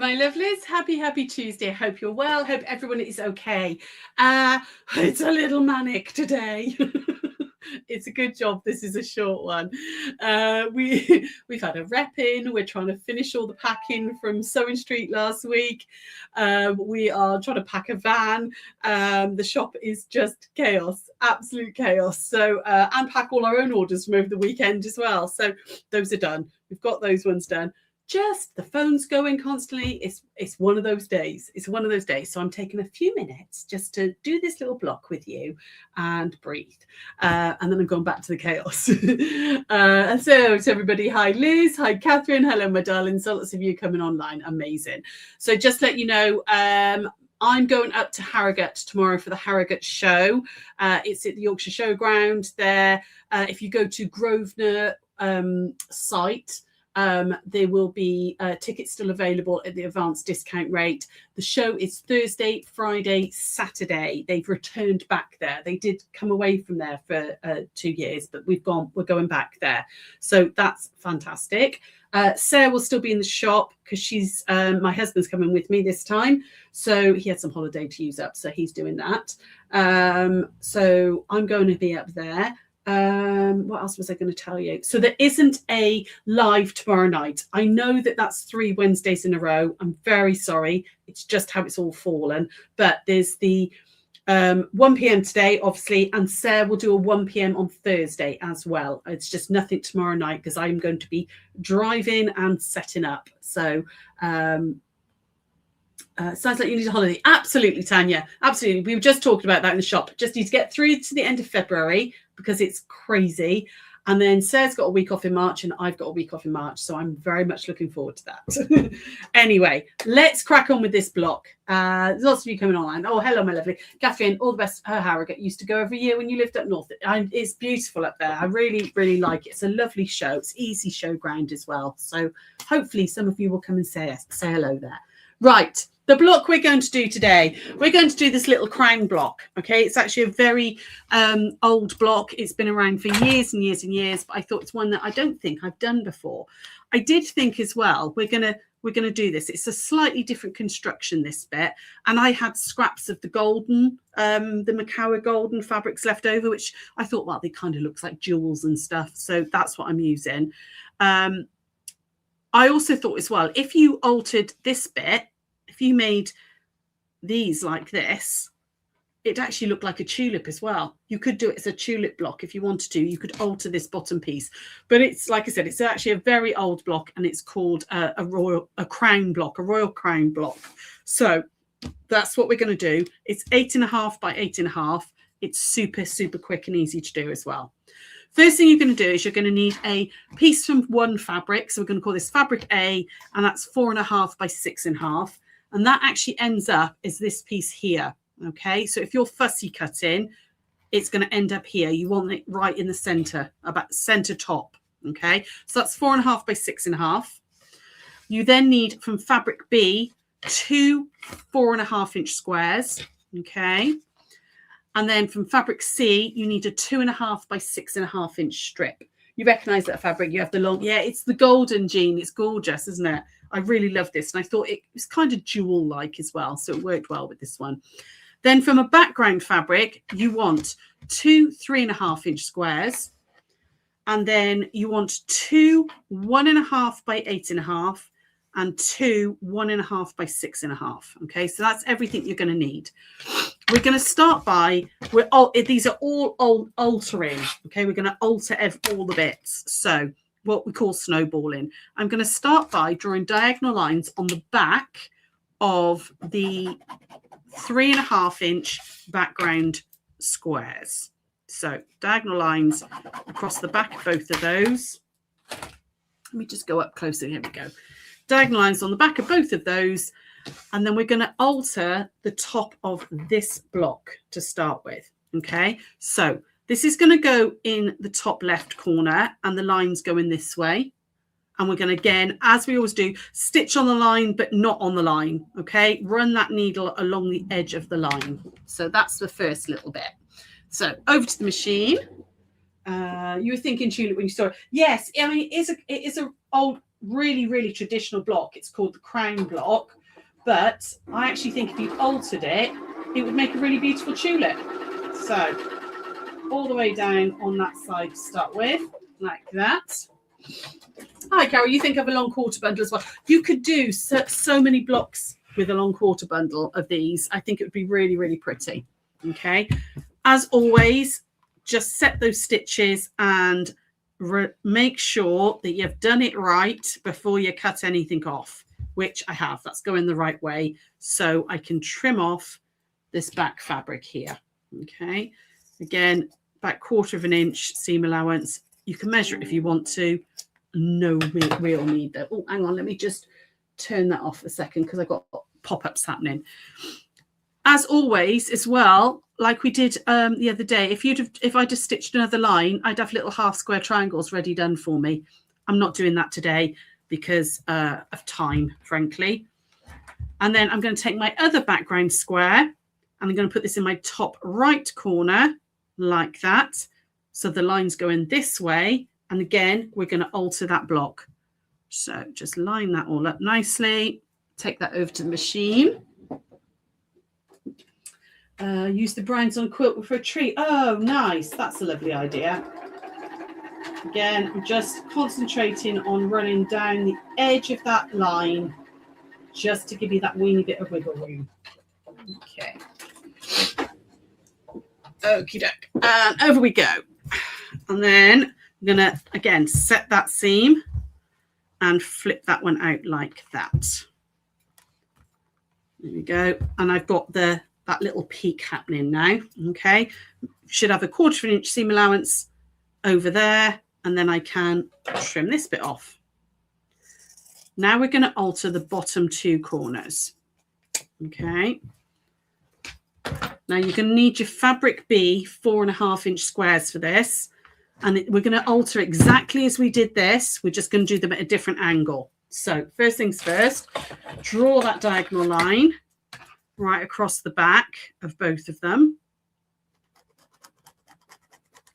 my lovelies. Happy Tuesday. Hope you're well. Hope everyone is okay. It's a little manic today. It's a good job this is a short one. We've had a rep in. We're trying to finish all the packing from Sewing Street last week. We are trying to pack a van. The shop is just chaos, absolute chaos. So and pack all our own orders from over the weekend as well. So those are done. We've got those ones done. Just the phone's going constantly. It's one of those days. It's one of those days. So I'm taking a few minutes just to do this little block with you and breathe. And then I'm going back to the chaos. And so to everybody, hi Liz, hi Catherine, hello my darlings. So lots of you coming online. Amazing. So just let you know, I'm going up to Harrogate tomorrow for the Harrogate show. It's at the Yorkshire Showground there. If you go to Grosvenor site, there will be tickets still available at the advanced discount rate. The show is Thursday, Friday, Saturday. They've returned back there. They did come away from there for 2 years, but we're going back there. So that's fantastic. Sarah will still be in the shop because she's my husband's coming with me this time. So he had some holiday to use up, so he's doing that. So I'm going to be up there. What else was I going to tell you? So there isn't a live tomorrow night. I know that that's 3 Wednesdays in a row. I'm very sorry. It's just how it's all fallen. But there's the 1 p.m. today, obviously, and Sarah will do a 1 p.m. on Thursday as well. It's just nothing tomorrow night because I'm going to be driving and setting up. So sounds like you need a holiday. Absolutely, Tanya. Absolutely. We were just talking about that in the shop. Just need to get through to the end of February because it's crazy. And then Sarah's got a week off in March and I've got a week off in March. So I'm very much looking forward to that. Anyway, let's crack on with this block. There's lots of you coming online. Oh, hello, my lovely. Catherine, all the best. Her Harrogate used to go every year when you lived up north. It's beautiful up there. I really, really like it. It's a lovely show. It's easy showground as well. So hopefully some of you will come and say hello there. Right. The block we're going to do today, we're going to do this little crown block, okay? It's actually a very old block. It's been around for years and years and years, but I thought it's one that I don't think I've done before. I did think as well, we're gonna do this. It's a slightly different construction, this bit, and I had scraps of the golden, the Macawa golden fabrics left over, which I thought, well, they kind of looks like jewels and stuff, so that's what I'm using. I also thought as well, if you altered this bit, if you made these like this, it actually looked like a tulip as well. You could do it as a tulip block if you wanted to. You could alter this bottom piece. But it's, like I said, it's actually a very old block and it's called a royal crown block. So that's what we're going to do. It's 8.5 by 8.5. It's super, super quick and easy to do as well. First thing you're going to do is you're going to need a piece from one fabric. So we're going to call this fabric A, and that's 4.5 by 6.5. And that actually ends up as this piece here. Okay, so if you're fussy cutting, it's going to end up here. You want it right in the center, about center top. Okay, so that's 4.5 by 6.5. You then need from fabric B 2 4.5-inch squares. Okay, and then from fabric C, you need a 2.5 by 6.5-inch strip. You recognize that fabric? You have the long, yeah, it's the golden, Jean. It's gorgeous, isn't it? I really love this. And I thought it was kind of jewel-like as well. So it worked well with this one. Then from a background fabric, you want 2 3.5-inch squares. And then you want 2 1.5 by 8.5 and 2 1.5 by 6.5. Okay, so that's everything you're going to need. We're going to start by, these are all altering. Okay, we're going to alter all the bits. So what we call snowballing. I'm going to start by drawing diagonal lines on the back of the 3.5-inch background squares. So diagonal lines across the back of both of those. Let me just go up closer. Here we go. Diagonal lines on the back of both of those. And then we're going to alter the top of this block to start with. Okay, so this is going to go in the top left corner and the lines go in this way. And we're going to, again, as we always do, stitch on the line, but not on the line. Okay, run that needle along the edge of the line. So that's the first little bit. So over to the machine. You were thinking tulip when you saw it. Yes, I mean, it is a old really, really traditional block. It's called the crown block. But I actually think if you altered it, it would make a really beautiful tulip. So all the way down on that side to start with, like that. Hi, Carol. You think of a long quarter bundle as well? You could do so many blocks with a long quarter bundle of these. I think it would be really, really pretty. Okay. As always, just set those stitches and make sure that you've done it right before you cut anything off, which I have. That's going the right way. So I can trim off this back fabric here. Okay. Again, back 1/4 inch seam allowance. You can measure it if you want to. No real need though. Oh, hang on. Let me just turn that off a second because I've got pop-ups happening. As always, as well, like we did the other day, if I just stitched another line, I'd have little half square triangles ready done for me. I'm not doing that today because of time, frankly. And then I'm going to take my other background square and I'm going to put this in my top right corner like that. So the line's going this way. And again, we're going to alter that block. So just line that all up nicely. Take that over to the machine. Use the browns on a quilt for a tree. Oh, nice. That's a lovely idea. Again, I'm just concentrating on running down the edge of that line just to give you that weeny bit of wiggle room. Okay. Okie doke. And over we go. And then I'm going to, again, set that seam and flip that one out like that. There we go. And I've got that little peak happening now. Okay. Should have a 1/4 inch seam allowance over there. And then I can trim this bit off. Now we're going to alter the bottom 2 corners. Okay. Now you're going to need your fabric B 4.5 inch squares for this. And we're going to alter exactly as we did this. We're just going to do them at a different angle. So first things first, draw that diagonal line right across the back of both of them.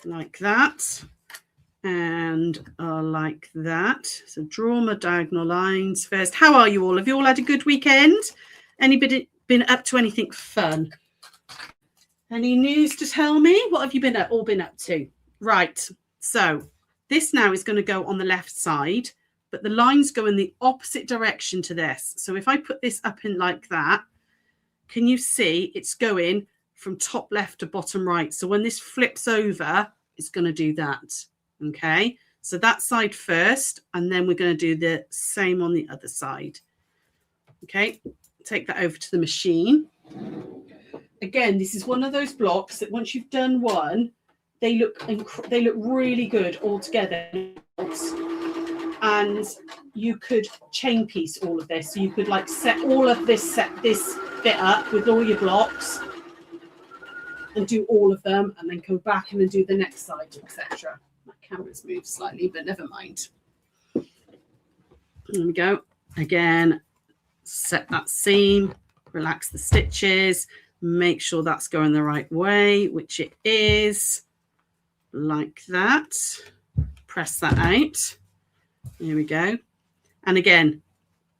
Like that. And like that. So draw my diagonal lines first. How are you all? Have you all had a good weekend? Anybody been up to anything fun? Any news to tell me? What have you all been up to? Right. So this now is going to go on the left side, but the lines go in the opposite direction to this. So if I put this up in like that, can you see it's going from top left to bottom right? So when this flips over, it's going to do that. Okay, so that side first, and then we're going to do the same on the other side. Okay, take that over to the machine. Again, this is one of those blocks that once you've done one, they look really good all together. And you could chain piece all of this. So you could like set this bit up with all your blocks and do all of them, and then go back and then do the next side, etc. My camera's moved slightly, but never mind. There we go. Again, set that seam, relax the stitches, make sure that's going the right way, which it is. Like that. Press that out. There we go. And again,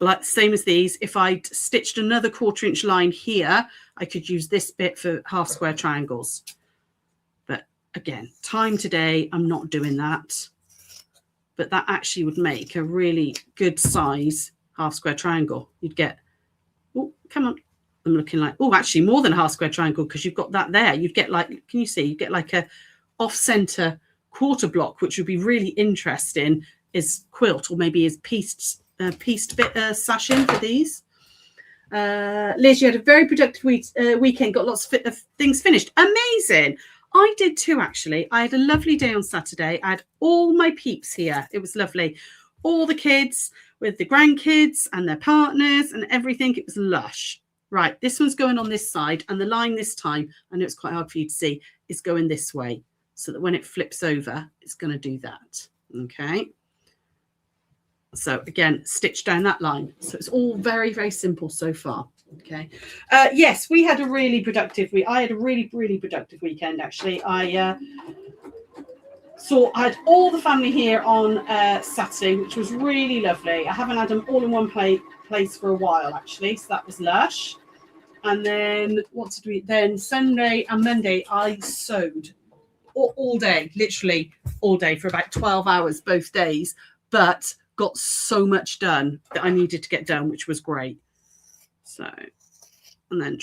like same as these, if I stitched another 1/4 inch line here, I could use this bit for half square triangles. But again, time today, I'm not doing that. But that actually would make a really good size half square triangle. You'd get, oh, come on. I'm looking like, oh, actually more than a half square triangle because you've got that there. You'd get like, can you see? You get like a off-center quarter block, which would be really interesting as quilt or maybe as pieced bit sashing for these. Liz, you had a very productive weekend, got lots of things finished. Amazing. I did too, actually. I had a lovely day on Saturday. I had all my peeps here. It was lovely. All the kids with the grandkids and their partners and everything. It was lush. Right, this one's going on this side, and the line this time, I know it's quite hard for you to see, is going this way, so that when it flips over, it's going to do that. Okay. So again, stitch down that line. So it's all very, very simple so far. Okay. Yes, we had a really productive week. I had a really, really productive weekend, actually. I So I had all the family here on Saturday, which was really lovely. I haven't had them all in one place for a while, actually, so that was lush. And then what did we? Then Sunday and Monday, I sewed all day, literally all day for about 12 hours both days, but got so much done that I needed to get done, which was great. So, and then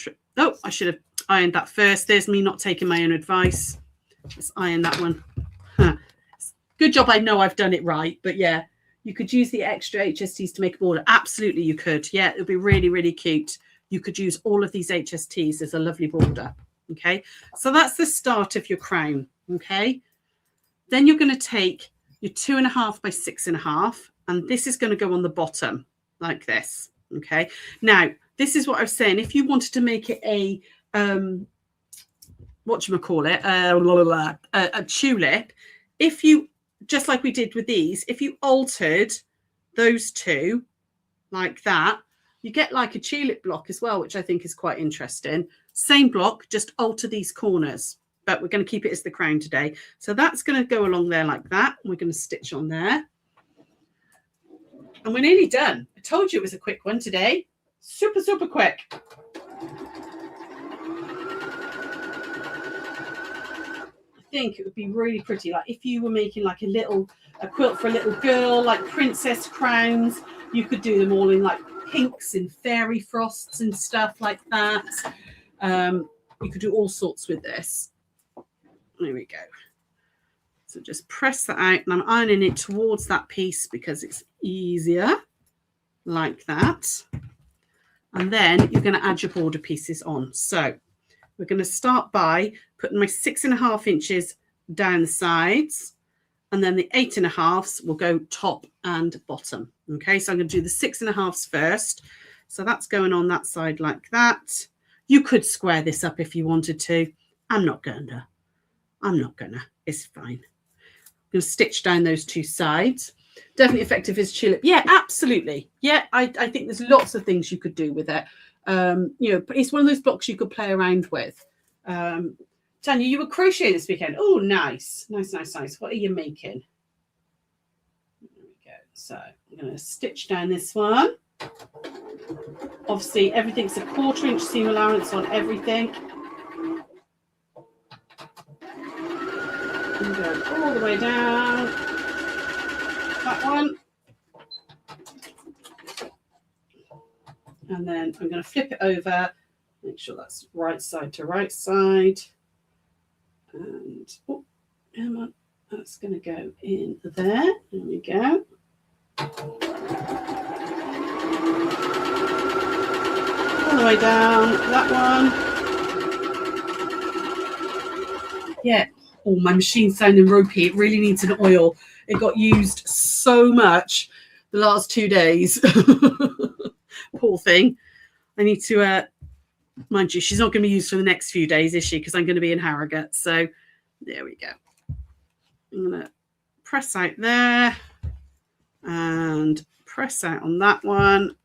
I should have ironed that first. There's me not taking my own advice. Let's iron that one. Good job. I know I've done it right, but yeah, you could use the extra HSTs to make a border. Absolutely, you could. Yeah, it would be really, really cute. You could use all of these HSTs as a lovely border. Okay, so that's the start of your crown. Okay, then you're going to take your 2.5 by 6.5, and this is going to go on the bottom like this. Okay, now this is what I was saying. If you wanted to make it a a tulip, if you, just like we did with these, if you altered those two like that, you get like a tulip block as well, which I think is quite interesting. Same block, just alter these corners, but we're going to keep it as the crown today. So that's going to go along there like that. We're going to stitch on there. And we're nearly done. I told you it was a quick one today. Super, super quick. I think it would be really pretty, like if you were making like a quilt for a little girl, like princess crowns, you could do them all in like pinks and fairy frosts and stuff like that. You could do all sorts with this. There we go. So just press that out, and I'm ironing it towards that piece because it's easier, like that. And then you're going to add your border pieces on. So we're going to start by putting my 6.5 inches down the sides, and then the 8.5 will go top and bottom. Okay, so I'm going to do the 6.5 first. So that's going on that side like that. You could square this up if you wanted to. I'm not gonna. It's fine. I'm going to stitch down those two sides. Definitely effective as tulip. Yeah, absolutely. Yeah, I think there's lots of things you could do with it. You know, it's one of those blocks you could play around with. Tanya, you were crocheting this weekend. Oh, nice. Nice. What are you making? There we go. So I'm going to stitch down this one. Obviously, everything's a 1/4 inch seam allowance on everything. And go all the way down. That one. And then I'm going to flip it over, make sure that's right side to right side. And oh, come on, that's going to go in there. There we go. All the way down that one. Yeah. Oh, my machine's sounding ropey. It really needs an oil. It got used so much the last 2 days. Poor thing. I need to, mind you, she's not going to be used for the next few days, is she? Because I'm going to be in Harrogate. So there we go. I'm going to press out there and press out on that one.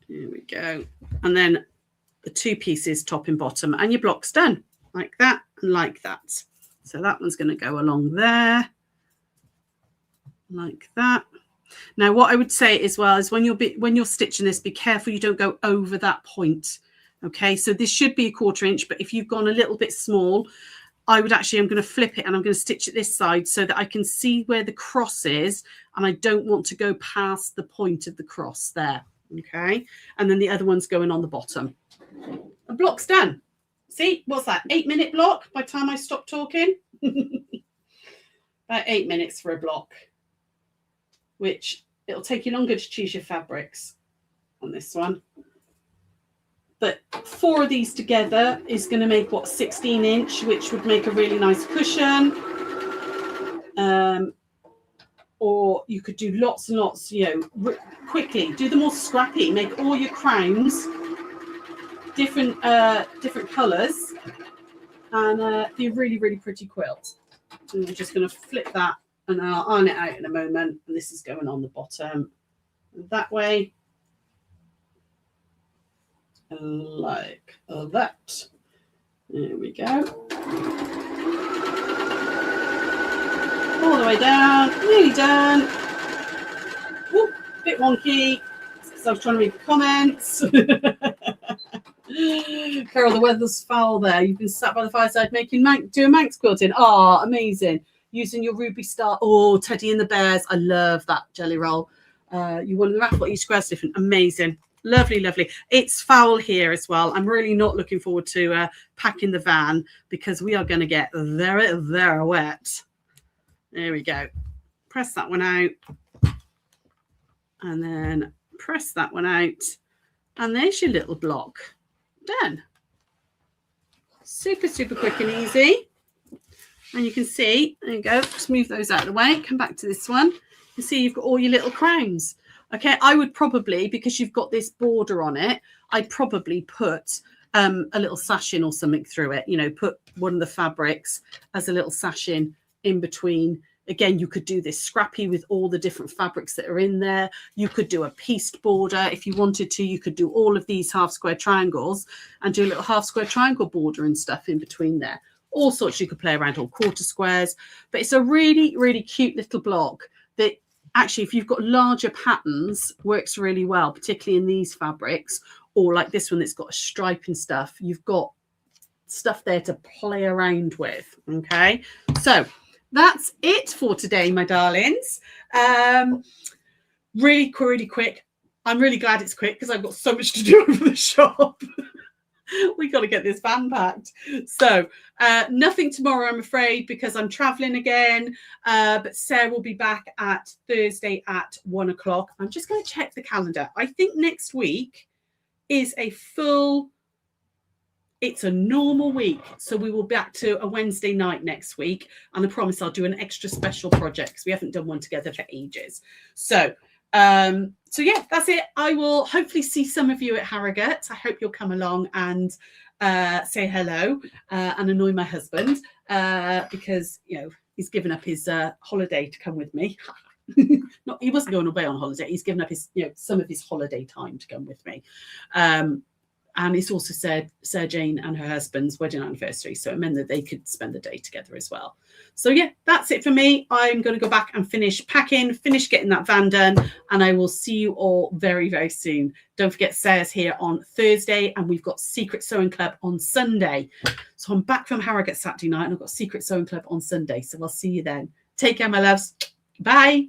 There we go. And then the two pieces, top and bottom, and your block's done like that and like that. So that one's going to go along there like that. Now, what I would say as well is when you're stitching this, be careful you don't go over that point. Okay, so this should be a 1/4 inch, but if you've gone a little bit small, I'm going to flip it and I'm going to stitch it this side so that I can see where the cross is, and I don't want to go past the point of the cross there. Okay, and then the other one's going on the bottom. The block's done. See, what's that? 8-minute block by the time I stop talking? About 8 minutes for a block, which it'll take you longer to choose your fabrics on this one. But 4 of these together is going to make, 16 inch, which would make a really nice cushion. Or you could do lots and lots, quickly. Do them all scrappy. Make all your crowns different colours, and be a really, really pretty quilt. And I'm just going to flip that, and I'll iron it out in a moment. And this is going on the bottom that way, like that. There we go. all the way down, nearly done. Whoop, bit wonky, because I was trying to read the comments. Carol, the weather's foul there. You've been sat by the fireside doing Manx quilting. Oh, amazing. Using your Ruby Star. Oh, Teddy and the Bears. I love that jelly roll. You won the raffle. Each square's different. Amazing. Lovely, lovely. It's foul here as well. I'm really not looking forward to packing the van because we are going to get very, very wet. There we go. Press that one out. And then press that one out. And there's your little block. Done. Super, super quick and easy. And you can see, there you go, just move those out of the way. Come back to this one. You see you've got all your little crowns. Okay, I would probably, because you've got this border on it, I'd probably put a little sash in or something through it. You know, put one of the fabrics as a little sash in between. Again, you could do this scrappy with all the different fabrics that are in there. You could do a pieced border if you wanted to. You could do all of these half square triangles and do a little half square triangle border and stuff in between there. All sorts you could play around, all quarter squares. But it's a really, really cute little block that actually, if you've got larger patterns, works really well, particularly in these fabrics, or like this one that's got a stripe and stuff. You've got stuff there to play around with. Okay, so that's it for today, my darlings. Really, really quick. I'm really glad it's quick because I've got so much to do over the shop. We got to get this van packed. So nothing tomorrow, I'm afraid, because I'm traveling again. But Sarah will be back at Thursday at 1 o'clock. I'm just going to check the calendar. I think next week is it's a normal week. So we will be back to a Wednesday night next week. And I promise I'll do an extra special project because we haven't done one together for ages. So yeah, that's it. I will hopefully see some of you at Harrogate. I hope you'll come along and say hello and annoy my husband because, you know, he's given up his holiday to come with me. He wasn't going away on holiday. He's given up his, you know, some of his holiday time to come with me. And it's also Sarah Jane and her husband's wedding anniversary. So it meant that they could spend the day together as well. So yeah, that's it for me. I'm going to go back and finish packing, finish getting that van done. And I will see you all very, very soon. Don't forget Sarah's here on Thursday and we've got Secret Sewing Club on Sunday. So I'm back from Harrogate Saturday night and I've got Secret Sewing Club on Sunday. So I'll see you then. Take care, my loves. Bye.